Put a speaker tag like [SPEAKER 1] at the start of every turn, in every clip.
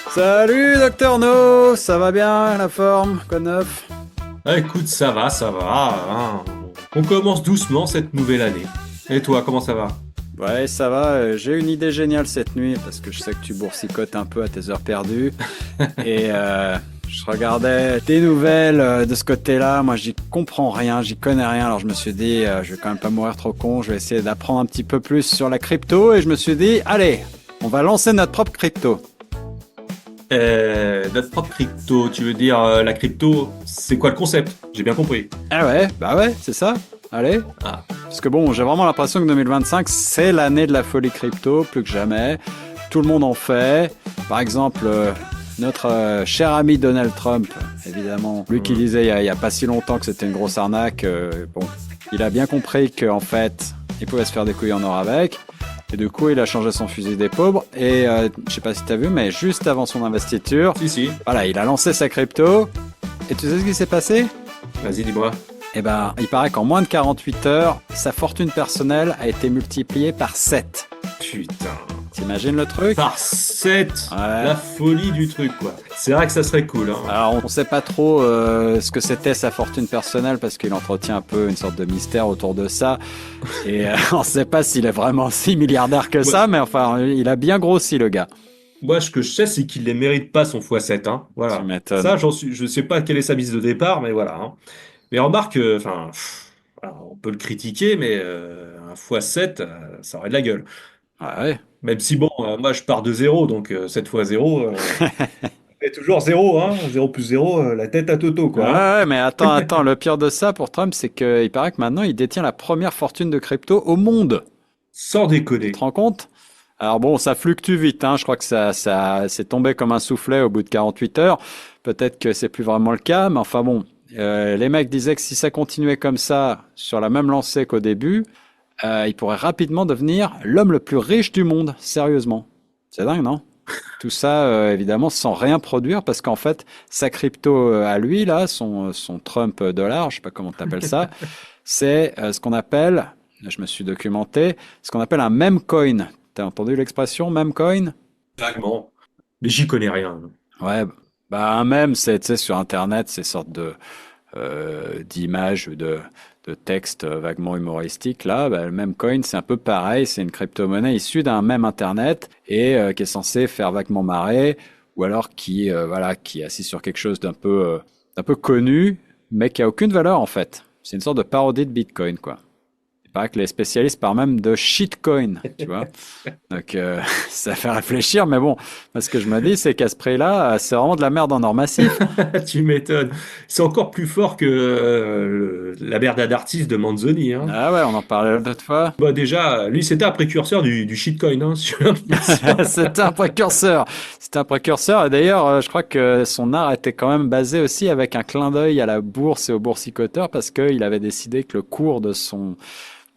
[SPEAKER 1] Salut Docteur No, ça va bien la forme, quoi de neuf?
[SPEAKER 2] Ah, écoute, ça va, hein. On commence doucement cette nouvelle année. Et toi, comment ça va?
[SPEAKER 1] Ouais, ça va, j'ai une idée géniale cette nuit parce que je sais que tu boursicotes un peu à tes heures perdues et je regardais des nouvelles de ce côté-là, moi j'y comprends rien, j'y connais rien, alors je me suis dit je vais quand même pas mourir trop con, je vais essayer d'apprendre un petit peu plus sur la crypto et je me suis dit allez, on va lancer notre propre crypto.
[SPEAKER 2] Notre propre crypto, tu veux dire la crypto, c'est quoi le concept? J'ai bien compris.
[SPEAKER 1] Ah ouais, bah ouais, c'est ça, allez.
[SPEAKER 2] Ah,
[SPEAKER 1] Parce que bon, j'ai vraiment l'impression que 2025, c'est l'année de la folie crypto, plus que jamais. Tout le monde en fait. Par exemple, notre cher ami Donald Trump, évidemment, lui qui disait il y a pas si longtemps que c'était une grosse arnaque, bon, il a bien compris qu'en fait, il pouvait se faire des couilles en or avec. Et du coup, il a changé son fusil des pauvres. Et je sais pas si t'as vu, mais juste avant son investiture,
[SPEAKER 2] si,
[SPEAKER 1] voilà, il a lancé sa crypto. Et tu sais ce qui s'est passé?
[SPEAKER 2] vas-y, dis-moi.
[SPEAKER 1] Eh ben, il paraît qu'en moins de 48 heures, sa fortune personnelle a été multipliée par 7.
[SPEAKER 2] Putain.
[SPEAKER 1] T'imagines le truc?
[SPEAKER 2] Par 7,
[SPEAKER 1] Ouais.
[SPEAKER 2] la folie du truc, quoi. C'est vrai que ça serait cool, hein.
[SPEAKER 1] Alors, on ne sait pas trop ce que c'était sa fortune personnelle parce qu'il entretient un peu une sorte de mystère autour de ça. Et on ne sait pas s'il est vraiment si milliardaire que ça, mais enfin, il a bien grossi le gars.
[SPEAKER 2] Moi, ce que je sais, c'est qu'il les mérite pas son x7, hein.
[SPEAKER 1] Tu
[SPEAKER 2] Voilà.
[SPEAKER 1] m'étonnes.
[SPEAKER 2] Ça, je sais pas quelle est sa mise de départ, mais voilà, hein. Mais remarque, enfin, on peut le critiquer, mais un x7, ça aurait de la gueule.
[SPEAKER 1] Ouais.
[SPEAKER 2] Même si, bon, moi, je pars de zéro, donc 7 fois zéro, c'est toujours zéro, hein. Zéro plus zéro, la tête à Toto,
[SPEAKER 1] Ouais,
[SPEAKER 2] quoi, hein.
[SPEAKER 1] ouais, mais attends, le pire de ça pour Trump, c'est qu'il paraît que maintenant, il détient la première fortune de crypto au monde.
[SPEAKER 2] Sans
[SPEAKER 1] Tu te
[SPEAKER 2] déconner.
[SPEAKER 1] rends compte? Alors bon, ça fluctue vite, hein. Je crois que ça c'est tombé comme un soufflet au bout de 48 heures. Peut-être que c'est plus vraiment le cas, mais enfin bon, les mecs disaient que si ça continuait comme ça, sur la même lancée qu'au début, il pourrait rapidement devenir l'homme le plus riche du monde, sérieusement. C'est dingue, non? Tout ça, évidemment, sans rien produire, parce qu'en fait, sa crypto à lui, là, son Trump dollar, je sais pas comment t'appelles ça, c'est ce qu'on appelle, je me suis documenté, ce qu'on appelle un meme coin. T'as entendu l'expression meme coin?
[SPEAKER 2] Vaguement. Mais j'y connais rien.
[SPEAKER 1] Ouais, bah un mème, c'est, tu sais, sur Internet, c'est sorte de d'images ou de textes vaguement humoristiques. Là, bah, le meme coin, c'est un peu pareil, c'est une crypto-monnaie issue d'un mème Internet et qui est censé faire vaguement marrer, ou alors qui, voilà, qui est assis sur quelque chose d'un peu connu, mais qui a aucune valeur en fait. C'est une sorte de parodie de Bitcoin, quoi. Il paraît que les spécialistes parlent même de shitcoin, tu vois. Donc ça fait réfléchir, mais bon, moi, ce que je me dis, c'est qu'à ce prix-là, c'est vraiment de la merde en or massif.
[SPEAKER 2] Tu m'étonnes. C'est encore plus fort que la merde d'artiste de Manzoni, hein.
[SPEAKER 1] Ah ouais, on en parlait l'autre fois.
[SPEAKER 2] Bah déjà, lui, c'était un précurseur du shitcoin, hein, sur
[SPEAKER 1] C'était un précurseur. C'était un précurseur. Et d'ailleurs, je crois que son art était quand même basé aussi avec un clin d'œil à la bourse et aux boursicoteurs parce qu'il avait décidé que le cours de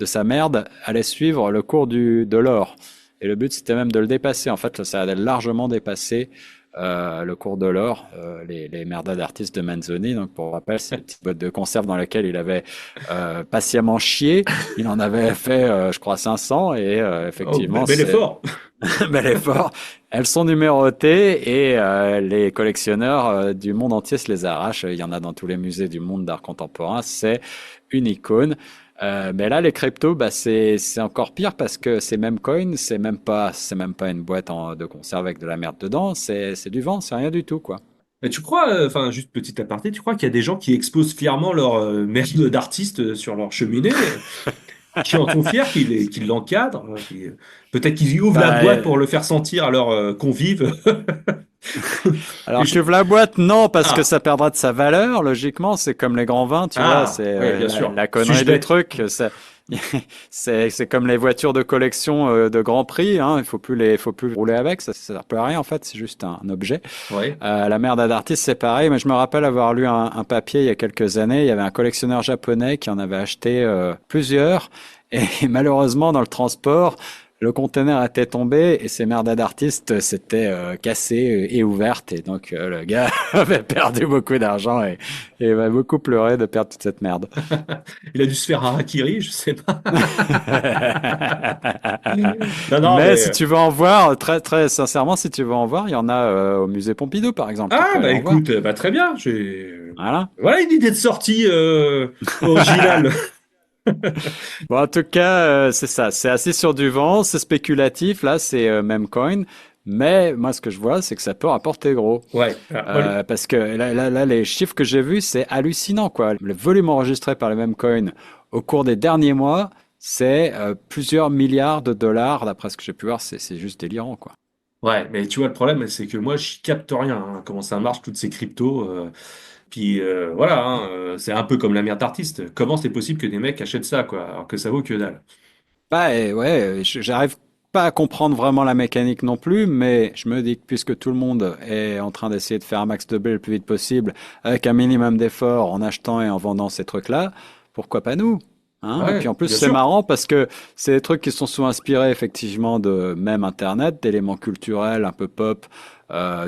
[SPEAKER 1] sa merde allait suivre le cours de l'or. Et le but, c'était même de le dépasser. En fait, ça allait largement dépasser le cours de l'or, les merdas d'artistes de Manzoni. Donc, pour rappel, c'est une petite boîte de conserve dans laquelle il avait patiemment chié. Il en avait fait, je crois, 500. Et
[SPEAKER 2] Oh,
[SPEAKER 1] effectivement,
[SPEAKER 2] bel
[SPEAKER 1] c'est
[SPEAKER 2] effort.
[SPEAKER 1] bel effort. Elles sont numérotées et les collectionneurs du monde entier se les arrachent. Il y en a dans tous les musées du monde d'art contemporain. C'est une icône. Mais là, les cryptos, bah, c'est encore pire parce que ces mêmes coins, c'est même pas une boîte de conserve avec de la merde dedans. C'est du vent, c'est rien du tout, quoi.
[SPEAKER 2] Mais tu crois, enfin, juste petit aparté, tu crois qu'il y a des gens qui exposent fièrement leur merde d'artiste sur leur cheminée, qui en sont fiers, qui l'encadrent, peut-être qu'ils y ouvrent la
[SPEAKER 1] Bah,
[SPEAKER 2] boîte pour le faire sentir à leurs convives. Et
[SPEAKER 1] alors, tu ouvres la boîte, non, parce que
[SPEAKER 2] Ah,
[SPEAKER 1] ça perdra de sa valeur. Logiquement, c'est comme les grands vins, tu vois, c'est
[SPEAKER 2] oui, bien sûr.
[SPEAKER 1] la
[SPEAKER 2] Suis-je
[SPEAKER 1] connerie du
[SPEAKER 2] bête?
[SPEAKER 1] truc. C'est comme les voitures de collection de grand prix. Hein, il faut plus rouler avec. Ça sert plus à rien en fait. C'est juste un objet.
[SPEAKER 2] Oui.
[SPEAKER 1] La merde d'artiste, c'est pareil. Mais je me rappelle avoir lu un papier il y a quelques années. Il y avait un collectionneur japonais qui en avait acheté plusieurs. Et malheureusement, dans le transport, le conteneur était tombé et ces merdes d'artistes s'étaient cassées et ouvertes. Et donc, le gars avait perdu beaucoup d'argent et il va beaucoup pleurer de perdre toute cette merde.
[SPEAKER 2] Il a dû se faire harakiri, je sais pas. Non, non,
[SPEAKER 1] Mais si
[SPEAKER 2] mais
[SPEAKER 1] tu veux en voir, très, très sincèrement, si tu veux en voir, il y en a au musée Pompidou, par exemple. Tu
[SPEAKER 2] ah
[SPEAKER 1] peux aller
[SPEAKER 2] bah
[SPEAKER 1] en voir.
[SPEAKER 2] écoute, bah très bien.
[SPEAKER 1] Voilà.
[SPEAKER 2] Voilà une idée de sortie originale.
[SPEAKER 1] Bon, en tout cas, c'est ça. C'est assez sur du vent, c'est spéculatif. Là, c'est même coin. Mais moi, ce que je vois, c'est que ça peut rapporter gros.
[SPEAKER 2] Ouais.
[SPEAKER 1] Parce que là, les chiffres que j'ai vus, c'est hallucinant, quoi. Le volume enregistré par le même coin au cours des derniers mois, c'est plusieurs milliards de dollars. D'après ce que j'ai pu voir, c'est juste délirant, quoi.
[SPEAKER 2] Ouais, mais tu vois, le problème, c'est que moi, je capte rien, hein, comment ça marche, toutes ces cryptos. Puis voilà, hein, c'est un peu comme la merde d'artiste. Comment c'est possible que des mecs achètent ça, quoi, alors que ça vaut que dalle?
[SPEAKER 1] Bah, ouais, j'arrive pas à comprendre vraiment la mécanique non plus, mais je me dis que puisque tout le monde est en train d'essayer de faire un max de blé le plus vite possible, avec un minimum d'effort, en achetant et en vendant ces trucs-là, pourquoi pas nous? Hein? Et puis
[SPEAKER 2] Ouais,
[SPEAKER 1] en plus,
[SPEAKER 2] bien
[SPEAKER 1] c'est
[SPEAKER 2] sûr.
[SPEAKER 1] marrant parce que c'est des trucs qui sont souvent inspirés effectivement de même Internet, d'éléments culturels un peu pop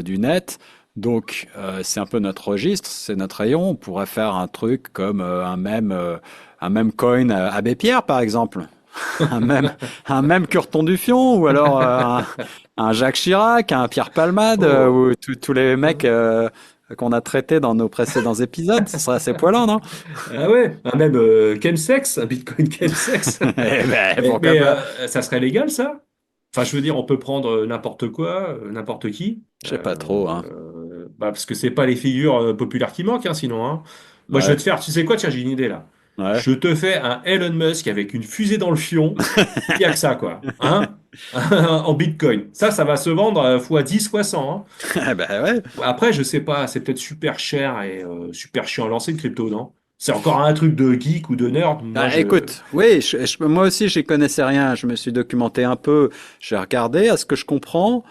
[SPEAKER 1] du net. Donc, c'est un peu notre registre, c'est notre rayon. On pourrait faire un truc comme un même coin Abbé Pierre, par exemple. Un même, un même Curton du Fion, ou alors un Jacques Chirac, un Pierre Palmade,
[SPEAKER 2] Oh.
[SPEAKER 1] ou tous les mecs qu'on a traités dans nos précédents épisodes. Ce serait assez poilant, non?
[SPEAKER 2] Ah ouais, ah, même chemsex, un bitcoin chemsex.
[SPEAKER 1] Eh ben,
[SPEAKER 2] Mais,
[SPEAKER 1] pourquoi pas?
[SPEAKER 2] ça serait légal, ça? Enfin, je veux dire, on peut prendre n'importe quoi, n'importe qui.
[SPEAKER 1] Je sais pas trop, hein.
[SPEAKER 2] Bah, parce que c'est pas les figures populaires qui manquent, hein, sinon. Hein. Moi, je vais
[SPEAKER 1] Ouais,
[SPEAKER 2] te faire, tu sais quoi, tiens, j'ai une idée là.
[SPEAKER 1] ouais.
[SPEAKER 2] Je te fais un Elon Musk avec une fusée dans le fion. Il n'y a que ça, quoi. Hein? En bitcoin. Ça va se vendre fois 10 fois 100. Hein.
[SPEAKER 1] Eh ben ouais.
[SPEAKER 2] Après, je sais pas, c'est peut-être super cher et super chiant à lancer une crypto, non? C'est encore un truc de geek ou de nerd. Moi,
[SPEAKER 1] Ah,
[SPEAKER 2] je.
[SPEAKER 1] écoute, oui, moi aussi, j'y connaissais rien. Je me suis documenté un peu. J'ai regardé. À ce que je comprends,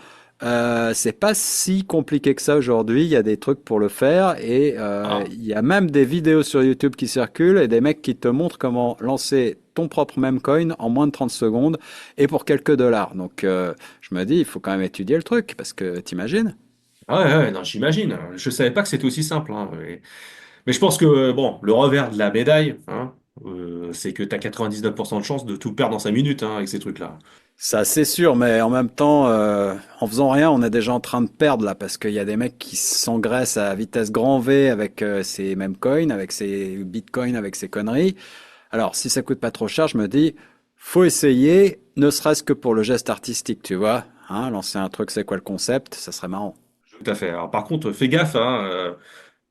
[SPEAKER 1] c'est pas si compliqué que ça aujourd'hui. Il y a des trucs pour le faire et
[SPEAKER 2] Ah,
[SPEAKER 1] il y a même des vidéos sur YouTube qui circulent et des mecs qui te montrent comment lancer ton propre memecoin en moins de 30 secondes et pour quelques dollars. Donc, je me dis, il faut quand même étudier le truc parce que t'imagines?
[SPEAKER 2] ah ouais, ouais, non, j'imagine. Je savais pas que c'était aussi simple. Hein. Mais je pense que, bon, le revers de la médaille, hein, c'est que tu as 99% de chances de tout perdre dans 5 minutes hein, avec ces trucs-là.
[SPEAKER 1] Ça, c'est sûr, mais en même temps, en faisant rien, on est déjà en train de perdre là, parce qu'il y a des mecs qui s'engraissent à vitesse grand V avec ces mêmes coins, avec ces bitcoins, avec ces conneries. Alors, si ça coûte pas trop cher, je me dis, faut essayer, ne serait-ce que pour le geste artistique, tu vois. Hein, lancer un truc, c'est quoi le concept? Ça serait marrant.
[SPEAKER 2] Tout à fait. Alors, par contre, fais gaffe. Hein,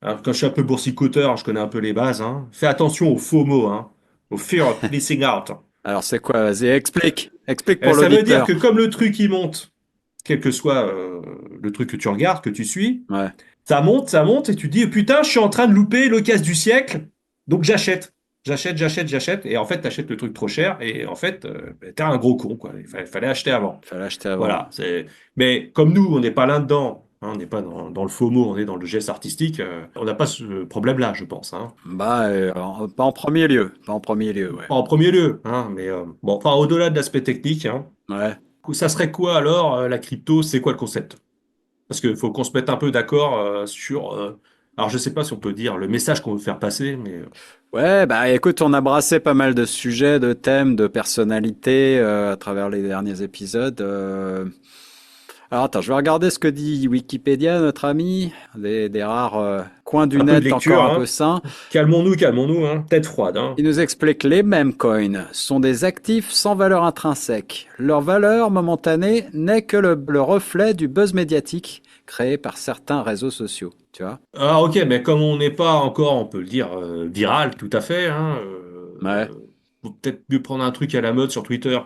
[SPEAKER 2] alors, quand je suis un peu boursicoteur, je connais un peu les bases. Hein. Fais attention aux faux mots, hein, au fear of missing out.
[SPEAKER 1] Alors, c'est quoi? Vas-y, explique. Explique pour
[SPEAKER 2] Ça veut dire
[SPEAKER 1] l'auditeur.
[SPEAKER 2] que comme le truc il monte, quel que soit le truc que tu regardes, que tu suis,
[SPEAKER 1] Ouais.
[SPEAKER 2] ça monte, et tu te dis, putain, je suis en train de louper l'occasion du siècle, donc j'achète. J'achète, et en fait, t'achètes le truc trop cher, et en fait, t'es un gros con, quoi. Fallait acheter avant.
[SPEAKER 1] Fallait acheter avant.
[SPEAKER 2] Voilà. Mais comme nous, on n'est pas là-dedans, hein, on n'est pas dans le FOMO, on est dans le geste artistique, on n'a pas ce problème-là, je pense. Hein.
[SPEAKER 1] Bah, pas en premier lieu. Pas en premier lieu, ouais.
[SPEAKER 2] Pas en premier lieu, hein, mais bon, enfin, au-delà de l'aspect technique, hein,
[SPEAKER 1] Ouais.
[SPEAKER 2] ça serait quoi alors la crypto? C'est quoi le concept? Parce qu'il faut qu'on se mette un peu d'accord sur. Alors, je sais pas si on peut dire le message qu'on veut faire passer, mais
[SPEAKER 1] Ouais, bah écoute, on a brassé pas mal de sujets, de thèmes, de personnalités à travers les derniers épisodes. Alors attends, je vais regarder ce que dit Wikipédia, notre ami, des rares coins du
[SPEAKER 2] un peu de
[SPEAKER 1] net encore
[SPEAKER 2] lecture.
[SPEAKER 1] un peu
[SPEAKER 2] Hein.
[SPEAKER 1] sains.
[SPEAKER 2] Calmons-nous, hein. Tête froide. Hein.
[SPEAKER 1] Il nous explique les mêmes coins sont des actifs sans valeur intrinsèque. Leur valeur momentanée n'est que le reflet du buzz médiatique créé par certains réseaux sociaux. Tu vois?
[SPEAKER 2] Ah, ok, mais comme on n'est pas encore, on peut le dire, viral, tout à fait, hein,
[SPEAKER 1] Ouais.
[SPEAKER 2] faut peut-être mieux prendre un truc à la mode sur Twitter.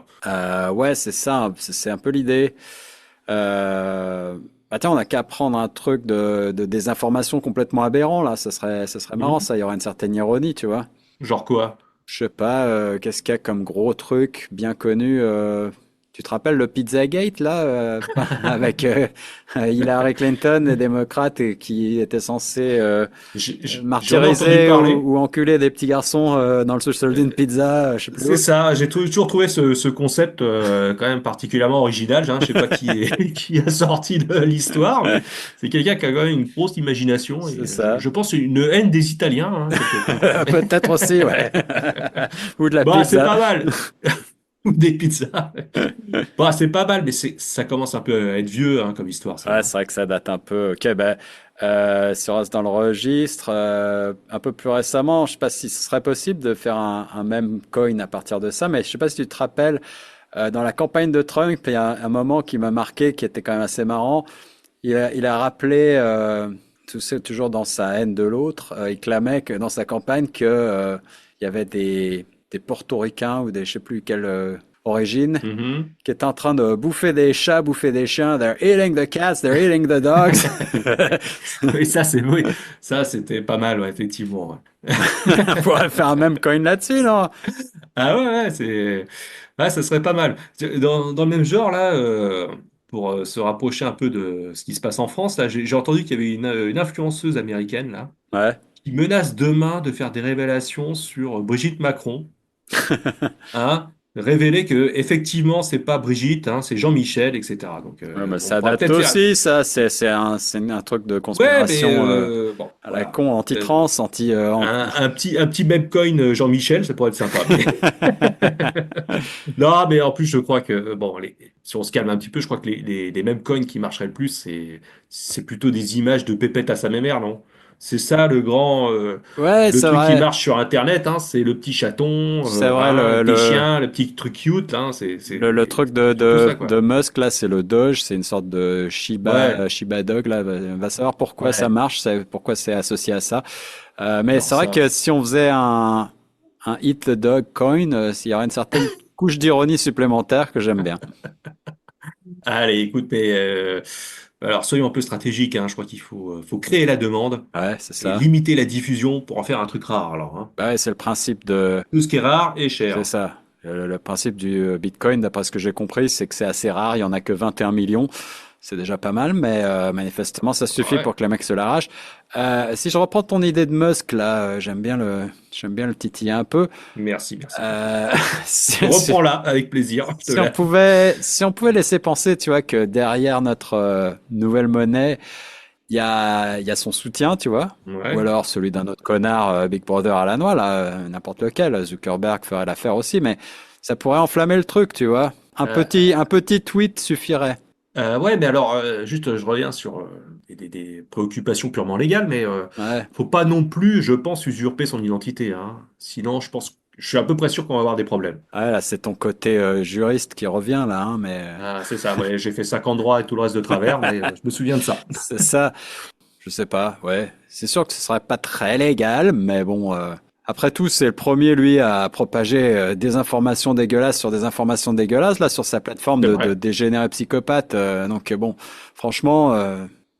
[SPEAKER 1] Ouais, c'est ça, c'est un peu l'idée. Bah tiens, on n'a qu'à prendre un truc de désinformation complètement aberrant là, ça serait marrant,
[SPEAKER 2] Mhm.
[SPEAKER 1] ça, il y aurait une certaine ironie, tu vois.
[SPEAKER 2] Genre quoi?
[SPEAKER 1] Je sais pas, qu'est-ce qu'il y a comme gros truc bien connu Tu te rappelles le Pizzagate, là, avec Hillary Clinton, les démocrates, et qui étaient censés
[SPEAKER 2] J'en ai entendu
[SPEAKER 1] martyriser
[SPEAKER 2] parler.
[SPEAKER 1] ou enculer des petits garçons dans le sous-sol d'une pizza, je sais plus
[SPEAKER 2] C'est
[SPEAKER 1] où.
[SPEAKER 2] ça, j'ai toujours trouvé ce concept quand même particulièrement original. Hein. Je sais pas qui a sorti de l'histoire, mais c'est quelqu'un qui a quand même une grosse imagination
[SPEAKER 1] C'est
[SPEAKER 2] et
[SPEAKER 1] ça.
[SPEAKER 2] je pense une haine des Italiens, hein, quelque part.
[SPEAKER 1] Peut-être aussi, ouais. Ou de la
[SPEAKER 2] Bah, c'est
[SPEAKER 1] pizza.
[SPEAKER 2] pas mal. Ou des pizzas. Bah, c'est pas mal, mais ça commence un peu à être vieux hein, comme histoire, ça.
[SPEAKER 1] Ouais,
[SPEAKER 2] Hein.
[SPEAKER 1] c'est vrai que ça date un peu. Ok, ben, si on reste dans le registre, un peu plus récemment, je sais pas si ce serait possible de faire un même coin à partir de ça, mais je sais pas si tu te rappelles, dans la campagne de Trump, il y a un moment qui m'a marqué, qui était quand même assez marrant. Il a rappelé, toujours dans sa haine de l'autre, il clamait que dans sa campagne que, il y avait des Portoricains ou des, je sais plus quelle origine,
[SPEAKER 2] Mhm.
[SPEAKER 1] qui étaient en train de bouffer des chats, bouffer des chiens. They're eating the cats, they're eating the dogs.
[SPEAKER 2] Oui, oui. Ça, c'était pas mal, ouais, effectivement. Ouais.
[SPEAKER 1] On pourrait faire un même coin là-dessus, non?
[SPEAKER 2] Ah ouais, ouais, ça serait pas mal. Dans le même genre, là, pour se rapprocher un peu de ce qui se passe en France, là, j'ai entendu qu'il y avait une influenceuse américaine, là,
[SPEAKER 1] Ouais.
[SPEAKER 2] qui menace demain de faire des révélations sur Brigitte Macron, hein, révéler que effectivement, c'est pas Brigitte, hein, c'est Jean-Michel, etc. Donc,
[SPEAKER 1] Ouais, bah,
[SPEAKER 2] on
[SPEAKER 1] ça
[SPEAKER 2] pourra
[SPEAKER 1] date
[SPEAKER 2] peut-être faire.
[SPEAKER 1] aussi, ça. C'est un truc de
[SPEAKER 2] Ouais, mais
[SPEAKER 1] conspiration
[SPEAKER 2] bon,
[SPEAKER 1] à la
[SPEAKER 2] voilà.
[SPEAKER 1] con,
[SPEAKER 2] Euh,
[SPEAKER 1] anti-trans, anti.
[SPEAKER 2] un petit Mepcoin Jean-Michel, ça pourrait être sympa. Non, mais en plus, je crois que, bon, si on se calme un petit peu, je crois que les mêmes coins qui marcheraient le plus, c'est plutôt des images de Pépette à sa mère, non? C'est ça
[SPEAKER 1] Ouais,
[SPEAKER 2] le
[SPEAKER 1] c'est
[SPEAKER 2] truc qui
[SPEAKER 1] vrai.
[SPEAKER 2] marche sur Internet, hein, c'est le petit chaton,
[SPEAKER 1] C'est vrai,
[SPEAKER 2] hein, le petit chien, le petit truc cute, hein,
[SPEAKER 1] le truc
[SPEAKER 2] c'est plutôt ça, quoi.
[SPEAKER 1] de Musk, là, c'est le Doge, c'est une sorte de
[SPEAKER 2] Ouais,
[SPEAKER 1] Shiba Dog, là. Va savoir pourquoi ça
[SPEAKER 2] ouais.
[SPEAKER 1] marche, pourquoi c'est associé à ça. Mais
[SPEAKER 2] Alors
[SPEAKER 1] c'est vrai
[SPEAKER 2] ça,
[SPEAKER 1] que si on faisait un Eat the Dog coin, il y aurait une certaine couche d'ironie supplémentaire que j'aime bien.
[SPEAKER 2] allez, écoute, mais alors soyons un peu stratégiques, hein, je crois faut créer la demande
[SPEAKER 1] Ouais, c'est
[SPEAKER 2] et
[SPEAKER 1] ça.
[SPEAKER 2] limiter la diffusion pour en faire un truc rare, alors, hein.
[SPEAKER 1] Ouais, c'est le principe de,
[SPEAKER 2] Tout ce qui est rare est
[SPEAKER 1] c'est
[SPEAKER 2] cher.
[SPEAKER 1] ça. Le principe du Bitcoin, d'après ce que j'ai compris, c'est que c'est assez rare. Il y en a que 21 millions. C'est déjà pas mal, mais manifestement, ça suffit
[SPEAKER 2] Ouais.
[SPEAKER 1] pour que le mec se l'arrache. Si je reprends ton idée de Musk, là, j'aime bien le titiller un peu.
[SPEAKER 2] Merci, merci.
[SPEAKER 1] Euh, si, si-
[SPEAKER 2] Reprends-la avec plaisir, je te la.
[SPEAKER 1] si on pouvait laisser penser, tu vois, que derrière notre nouvelle monnaie, il y a son soutien, tu vois, ou
[SPEAKER 2] Ouais.
[SPEAKER 1] alors celui d'un autre connard, Big Brother à la noix, là, n'importe lequel. Zuckerberg ferait l'affaire aussi, mais ça pourrait enflammer le truc, tu vois. Un
[SPEAKER 2] Euh,
[SPEAKER 1] petit, un petit tweet suffirait.
[SPEAKER 2] ouais, mais alors, juste, je reviens sur des préoccupations purement légales, mais
[SPEAKER 1] Ouais.
[SPEAKER 2] faut pas non plus, je pense, usurper son identité, hein. Sinon, je suis à peu près sûr qu'on va avoir des problèmes.
[SPEAKER 1] Ouais, là, c'est ton côté juriste qui revient, là, hein, mais
[SPEAKER 2] Ah, c'est ça, ouais, j'ai fait 5 ans de droit et tout le reste de travers, mais je me souviens de ça.
[SPEAKER 1] c'est ça. Je sais pas, ouais. C'est sûr que ce serait pas très légal, mais bon. Après tout, c'est le premier, lui, à propager des informations dégueulasses sur des informations dégueulasses, là, sur sa plateforme
[SPEAKER 2] C'est
[SPEAKER 1] de
[SPEAKER 2] vrai.
[SPEAKER 1] dégénéré psychopathe. Donc, bon, franchement,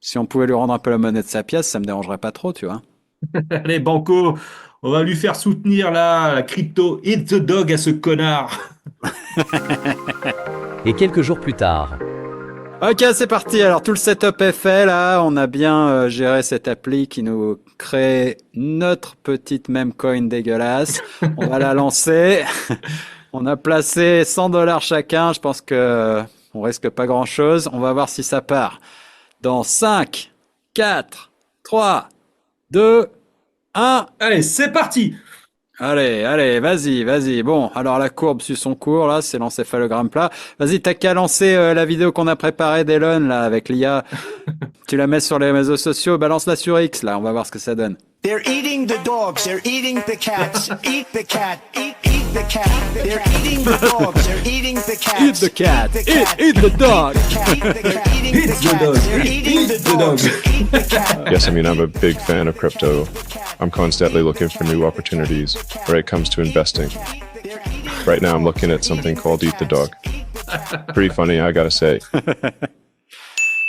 [SPEAKER 1] si on pouvait lui rendre un peu la monnaie de sa pièce, ça me dérangerait pas trop, tu vois.
[SPEAKER 2] Allez, Banco, on va lui faire soutenir la crypto Hit the Dog à ce connard.
[SPEAKER 3] Et quelques jours plus tard,
[SPEAKER 1] Ok, c'est parti. Alors, tout le setup est fait, là. On a bien géré cette appli qui nous crée notre petite meme coin dégueulasse. On va la lancer. On a placé 100 dollars chacun. Je pense que on risque pas grand-chose. On va voir si ça part. Dans 5, 4, 3, 2, 1.
[SPEAKER 2] Allez, c'est parti!
[SPEAKER 1] Allez, allez, vas-y, vas-y. Bon, alors la courbe suit son cours, là, c'est l'encéphalogramme plat. Vas-y, t'as qu'à lancer la vidéo qu'on a préparée d'Elon, là, avec l'IA. Tu la mets sur les réseaux sociaux, balance-la sur X, là, on va voir ce que ça donne.
[SPEAKER 4] They're eating the dogs. They're eating the cats. Eat the cat. Eat the cat. They're eating the dogs. They're eating the cats.
[SPEAKER 1] Eat the cat. Eat the dog.
[SPEAKER 4] Eat the cat. Eating the
[SPEAKER 2] the dog.
[SPEAKER 4] cats. They're eating the dogs. Eat the cat.
[SPEAKER 5] Yes, I mean, I'm a big fan of crypto. I'm constantly looking for new opportunities where it comes to investing. Right now, I'm looking at something called Eat the Dog. Pretty funny, I gotta say.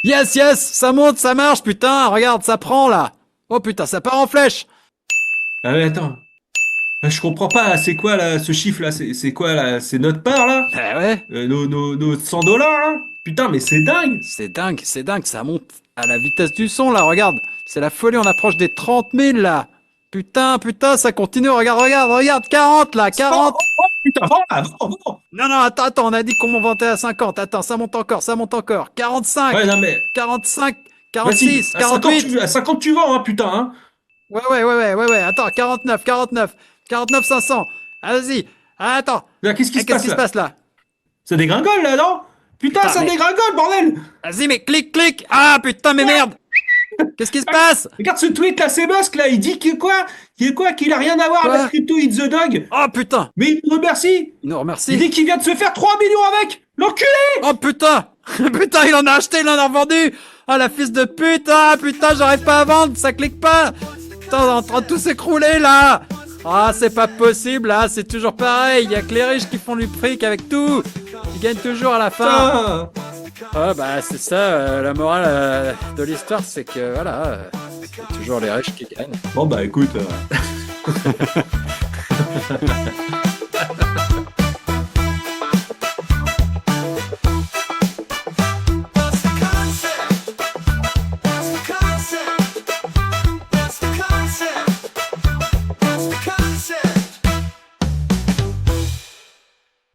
[SPEAKER 1] Yes, yes, ça monte, ça marche, putain, regarde, ça prend, là. Oh putain, ça part en flèche.
[SPEAKER 2] Ah mais attends. Je comprends pas, c'est quoi là, ce chiffre là? C'est quoi là? C'est notre part là?
[SPEAKER 1] Eh ouais,
[SPEAKER 2] Nos 100 dollars là? Putain, mais c'est dingue!
[SPEAKER 1] c'est dingue, ça monte à la vitesse du son là, regarde. C'est la folie, on approche des 30 000 là. Putain, ça continue, regarde, 40 là, 40.
[SPEAKER 2] Putain, voilà, bon.
[SPEAKER 1] Non, attends, on a dit qu'on montait à 50. Attends, ça monte encore. 45,
[SPEAKER 2] Ouais, non mais.
[SPEAKER 1] 45,
[SPEAKER 2] Vas-y,
[SPEAKER 1] 46, 48.
[SPEAKER 2] à 50 tu vends, hein, putain, hein.
[SPEAKER 1] Ouais. Attends, 49, 500. Ah, vas-y. Ah, attends.
[SPEAKER 2] Là, qu'est-ce qui
[SPEAKER 1] Eh,
[SPEAKER 2] se
[SPEAKER 1] qu'est-ce
[SPEAKER 2] passe
[SPEAKER 1] qui se
[SPEAKER 2] là?
[SPEAKER 1] passe là?
[SPEAKER 2] Ça dégringole là, non? Putain,
[SPEAKER 1] Putain,
[SPEAKER 2] ça
[SPEAKER 1] mais-
[SPEAKER 2] dégringole, bordel!
[SPEAKER 1] Vas-y, mais clique. Ah, putain, mais merde. Qu'est-ce qui se passe?
[SPEAKER 2] Regarde ce tweet là, c'est Musk là, il dit que quoi? Qu'il a rien à voir
[SPEAKER 1] Quoi
[SPEAKER 2] avec Crypto It's the Dog.
[SPEAKER 1] Oh, putain.
[SPEAKER 2] Mais il nous remercie.
[SPEAKER 1] Il nous
[SPEAKER 2] Il
[SPEAKER 1] remercie.
[SPEAKER 2] dit qu'il vient de se faire 3 millions avec. L'enculé!
[SPEAKER 1] Oh, putain. Putain, il en a acheté, il en a vendu. Ah, la fils de pute. Ah, putain, j'arrive pas à vendre, ça clique pas. Putain, on est en train de tout s'écrouler là. Ah, c'est pas possible là, c'est toujours pareil. Il y a que les riches qui font du fric avec tout. Ils gagnent toujours à la fin.
[SPEAKER 2] Putain.
[SPEAKER 1] Ah bah c'est ça, la morale de l'histoire, c'est que voilà, c'est toujours les riches qui gagnent.
[SPEAKER 2] Bon bah écoute.